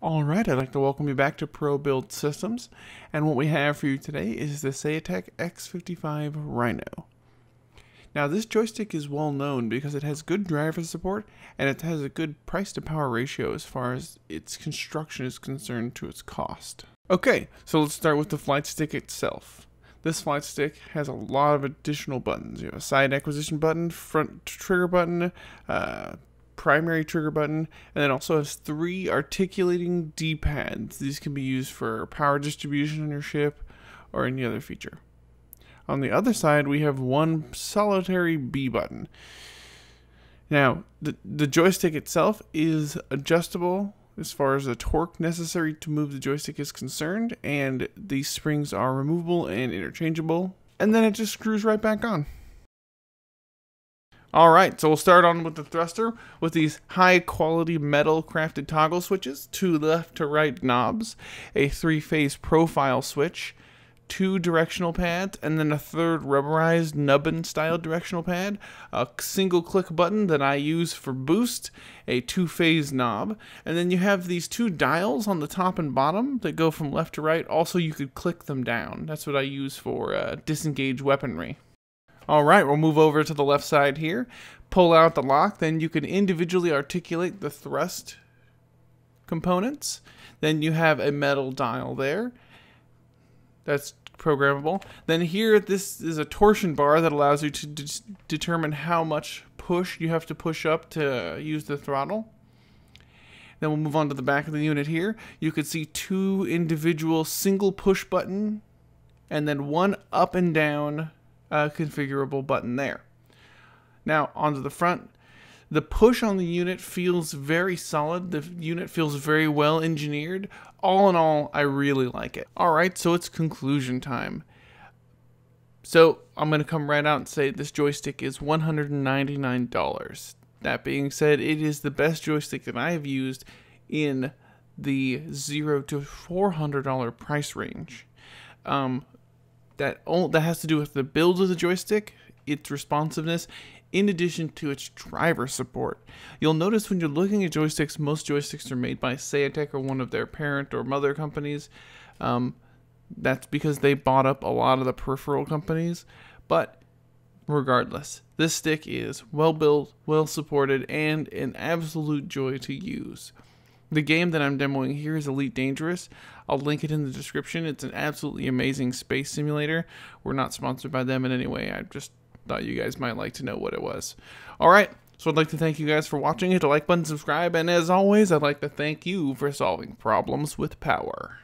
Alright, I'd like to welcome you back to Pro Build Systems, and what we have for you today is the Saitek X-55 Rhino. Now this joystick is well known because it has good driver support and it has a good price to power ratio as far as its construction is concerned to its cost. Okay, so let's start with the flight stick itself. This flight stick has a lot of additional buttons. You have a side acquisition button, front trigger button, primary trigger button, and then also has 3 articulating D-pads. These can be used for power distribution on your ship or any other feature. On the other side, we have 1 solitary B button. Now, the joystick itself is adjustable as far as the torque necessary to move the joystick is concerned, and these springs are removable and interchangeable, and then it just screws right back on. Alright, so we'll start on with the thruster with these high quality metal crafted toggle switches, 2 left to right knobs, a 3-phase profile switch, 2 directional pads, and then a 3rd rubberized nubbin style directional pad, a single click button that I use for boost, a 2-phase knob, and then you have these 2 dials on the top and bottom that go from left to right. Also, you could click them down. That's what I use for disengage weaponry. Alright, we'll move over to the left side here, pull out the lock, then you can individually articulate the thrust components. Then you have a metal dial there. That's programmable. Then here, this is a torsion bar that allows you to determine how much push you have to push up to use the throttle. Then we'll move on to the back of the unit here. You can see 2 individual single push button and then 1 up and down configurable button there. Now onto the front. The push on the unit feels very solid. The unit feels very well engineered. All in all, I really like it. Alright, so it's conclusion time. So I'm going to come right out and say this joystick is $199. That being said, it is the best joystick that I have used in the $0 to $400 price range. That has to do with the build of the joystick, its responsiveness, in addition to its driver support. You'll notice when you're looking at joysticks, most joysticks are made by Saitek or one of their parent or mother companies. That's because they bought up a lot of the peripheral companies. But regardless, this stick is well built, well supported, and an absolute joy to use. The game that I'm demoing here is Elite Dangerous. I'll link it in the description. It's an absolutely amazing space simulator. We're not sponsored by them in any way. I just thought you guys might like to know what it was. Alright, so I'd like to thank you guys for watching. Hit the like button, subscribe, and as always, I'd like to thank you for solving problems with power.